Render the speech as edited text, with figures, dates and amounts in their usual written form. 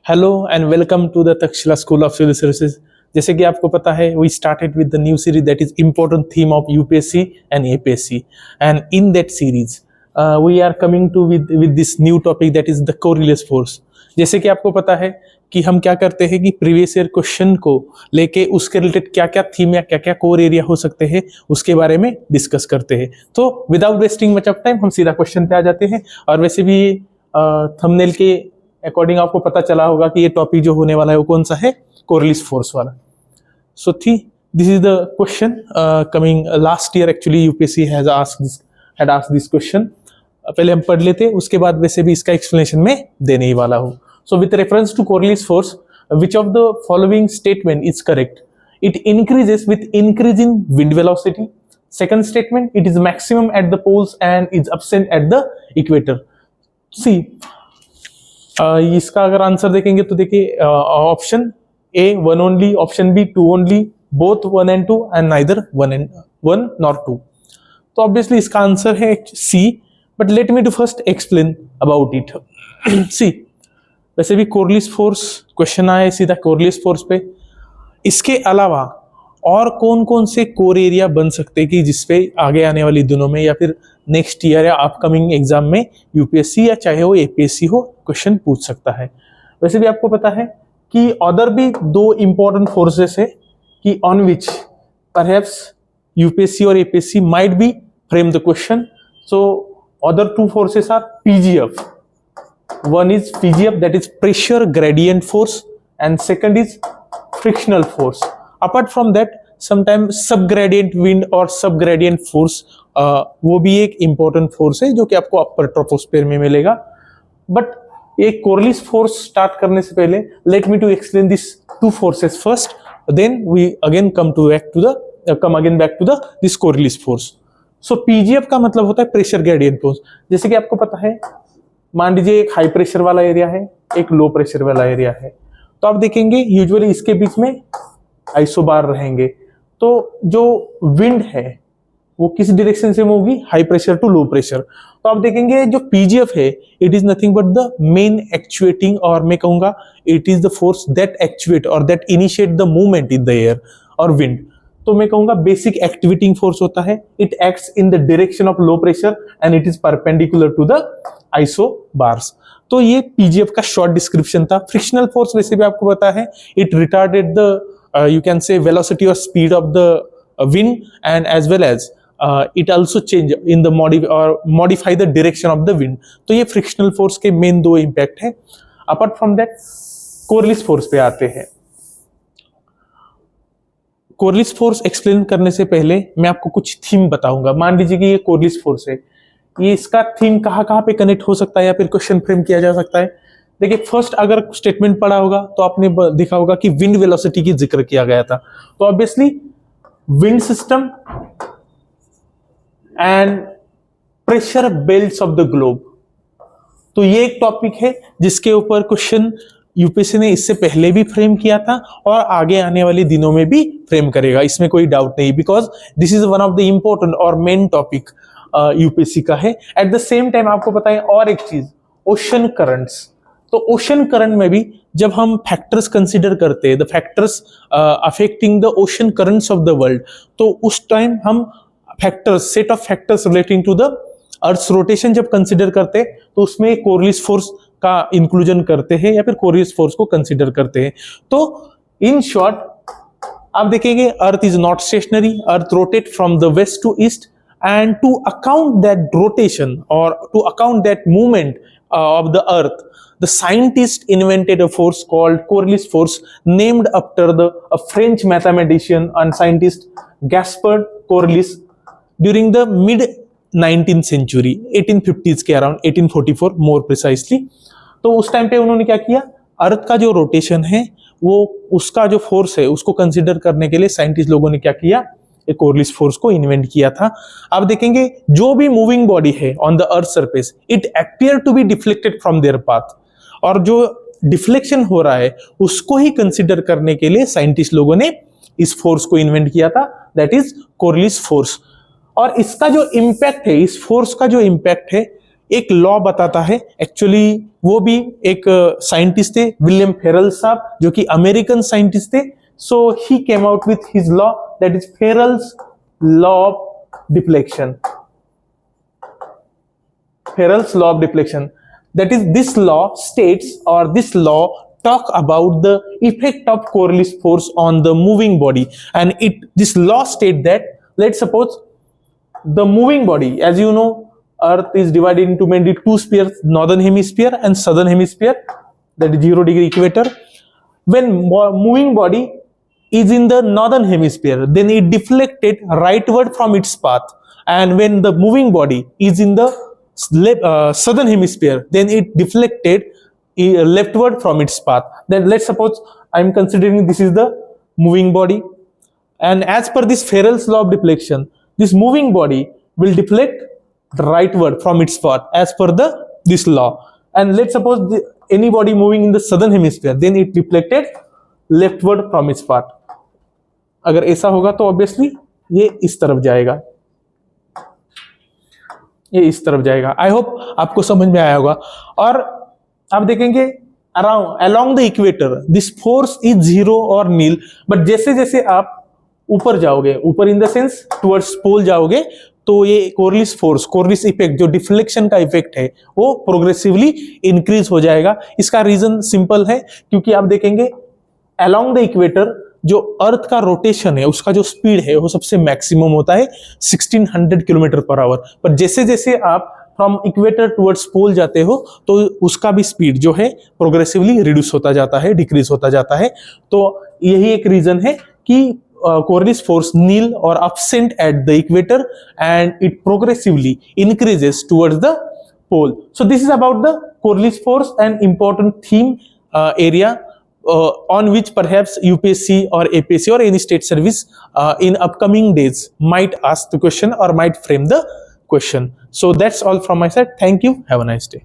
Hello and welcome to the Takshashila school of civil services. जैसे कि आपको पता है, we started with the new series that is important theme of UPSC and APSC, and in that series we are coming to with this new topic that is the Coriolis force. जैसे कि आपको पता है कि हम क्या करते हैं कि प्रीवियस ईयर क्वेश्चन को लेके उसके रिलेटेड क्या क्या थीम या क्या क्या कोर एरिया हो सकते हैं उसके बारे में डिस्कस करते हैं। तो without wasting much of time हम सीधा क्वेश्चन पे आ जाते हैं। और वैसे भी थंबनेल के अकॉर्डिंग आपको पता चला होगा कि ये टॉपिक जो होने वाला है वो कौन सा है, कोरिलेस फोर्स वाला। So this is the question coming last year. Actually UPSC had asked this question. पहले हम पढ़ लेते, उसके बाद वैसे भी इसका एक्सप्लेनेशन में देने ही वाला हूँ। So with reference to Coriolis force, which of the following statement is correct? It increases with increase in wind velocity. Second statement, it is maximum at the poles and is absent at the equator. See इसका अगर answer देखेंगे तो देखिए, option A 1 only, option B 2 only, both 1 and 2 and neither 1 nor 2। तो obviously इसका answer है C, but let me to first explain about it. See, वैसे भी कोरिलेस फोर्स क्वेश्चन आया सीधा कोरिलेस फोर्स पे। इसके अलावा और कौन कौन से कोर एरिया बन सकते हैं कि जिसपे आगे आने वाली दिनों में या फिर नेक्स्ट ईयर या अपकमिंग एग्जाम में यूपीएससी या चाहे वो एपीएससी हो क्वेश्चन पूछ सकता है। वैसे भी आपको पता है कि अदर भी 2 इंपॉर्टेंट फोर्सेस है कि ऑन विच परहैप्स यूपीएससी और APSC might be frame the question. So other 2 forces are PGF. One is PGF, that is pressure gradient force, and second is frictional force. Apart from that, sometimes subgradient wind or subgradient force वो भी एक important force है जो कि आपको अपर troposphere में मिलेगा। But ये कोरिलेस फोर्स स्टार्ट करने से पहले let me to explain these 2 forces first, then we again come back to this Coriolis force. So PGF का मतलब होता है प्रेशर ग्रेडियंट फोर्स। जैसे कि आपको पता है, मान लीजिए एक हाई प्रेशर वाला एरिया है, एक लो प्रेशर वाला एरिया है, तो आप देखेंगे यूजुअली इसके बीच में आइसोबार रहेंगे। तो जो विंड है वो किस डायरेक्शन से मूव होगी, high pressure to low pressure. तो आप देखेंगे जो पीजीएफ है, it is nothing but the main actuating, और मैं कहूंगा it is the force that actuate और that initiate the movement in the air और विंड। तो मैं कहूंगा बेसिक एक्टिवेटिंग फोर्स होता है। It acts in the direction of low pressure and it is perpendicular to the isobars. तो ये PGF का शॉर्ट डिस्क्रिप्शन था। फ्रिक्शनल फोर्स वैसे भी आपको पता है, it retarded the you can say velocity और speed of the wind and as well as it also change in the modify the direction of the wind. तो ये फ्रिक्शनल फोर्स के मेन 2 इंपैक्ट है। Apart from that Coriolis force पे आते हैं। कोरिलेस force explain करने से पहले मैं आपको कुछ थीम बताऊंगा। मान लीजिए कि ये कोरिलेस फोर्स है, ये इसका थीम कहाँ पे कनेक्ट हो सकता है या फिर क्वेश्चन फ्रेम किया जा सकता है। देखिए, फर्स्ट अगर स्टेटमेंट पढ़ा होगा तो आपने देखा होगा कि विंड वेलोसिटी की जिक्र किया गया था। तो obviously wind system and pressure belts of the globe, तो ये एक टॉपिक है जिसके ऊपर क्वेश्चन यूपीएससी ने इससे पहले भी फ्रेम किया था और आगे आने वाले दिनों में भी फ्रेम करेगा, इसमें कोई डाउट नहीं, because this is one of the important और मेन टॉपिक यूपीएससी का है। एट द सेम टाइम आपको पता है और एक चीज, ओशन करंट्स। तो ओशन करंट में भी जब हम फैक्टर्स कंसीडर करते हैं, the factors affecting the ocean currents of the world, तो उस टाइम हम factors, set of factors relating to the earth rotation जब कंसीडर करते हैं तो उसमें कोरिलेस फोर्स का इंक्लूजन करते हैं या फिर कोरिलेस फोर्स को कंसीडर करते हैं। तो इन शॉर्ट आप देखेंगे, earth is not stationary, earth rotate from the west to east, and to account that rotation or to account that movement of the earth, the scientist invented a force called Coriolis force, named after a French mathematician and scientist Gaspard Coriolis during the mid 19th century, 1850s के around, 1844 more precisely। तो उस time पे उन्होंने क्या किया, अर्थ का जो rotation है वो उसका जो फोर्स है उसको कंसिडर करने के लिए साइंटिस्ट लोगों ने क्या किया, एक कोरिलेस फोर्स को इन्वेंट किया था। आप देखेंगे जो भी मूविंग बॉडी है on the earth surface, it appear to be deflected from their path, और जो डिफ्लेक्शन हो रहा है उसको ही कंसिडर करने के लिए साइंटिस्ट लोगों ने इस फोर्स को इन्वेंट किया था, दैट इज कोरिलेस फोर्स। और इसका जो इंपैक्ट है, इस फोर्स का जो इंपैक्ट है, एक लॉ बताता है। एक्चुअली वो भी एक साइंटिस्ट थे, विलियम फेरल साहब, जो कि अमेरिकन साइंटिस्ट थे। So he came out with his law, that is Ferrel's law of deflection. Farrell's law of deflection. That is, this law states, or this law talk about the effect of Coriolis force on the moving body. And this law state that, let's suppose the moving body, as you know, Earth is divided into mainly two spheres, northern hemisphere and southern hemisphere, that is 0-degree equator. When moving body is in the northern hemisphere, then it deflected rightward from its path. And when the moving body is in the southern hemisphere, then it deflected leftward from its path. Then let's suppose I'm considering this is the moving body, and as per this Farrell's law of deflection, this moving body will deflect rightward from its path as per this law. And let's suppose any body moving in the southern hemisphere, then it deflected leftward from its path. अगर ऐसा होगा तो obviously ये इस तरफ जाएगा, ये इस तरफ जाएगा। आई होप आपको समझ में आया होगा। और आप देखेंगे along the equator this force is zero और नील, बट जैसे जैसे आप ऊपर जाओगे, ऊपर इन द सेंस टुवर्ड्स पोल जाओगे, तो ये कोरियलिस फोर्स, कोरियलिस इफेक्ट, जो डिफ्लेक्शन का इफेक्ट है, वो प्रोग्रेसिवली इंक्रीज हो जाएगा। इसका रीजन सिंपल है, क्योंकि आप देखेंगे अलोंग द इक्वेटर जो अर्थ का रोटेशन है, उसका जो स्पीड है वो सबसे मैक्सिमम होता है 1600 किलोमीटर पर आवर। पर जैसे जैसे आप फ्रॉम इक्वेटर टुवर्ड्स पोल जाते हो, तो उसका भी स्पीड जो है प्रोग्रेसिवली रिड्यूस होता जाता है, डिक्रीज होता जाता है। तो यही एक रीजन है कि Coriolis force nil or absent at the equator, and it progressively increases towards the pole. So this is about the Coriolis force, an important theme area on which perhaps UPSC or APSC or any state service in upcoming days might ask the question or might frame the question. So that's all from my side. Thank you. Have a nice day.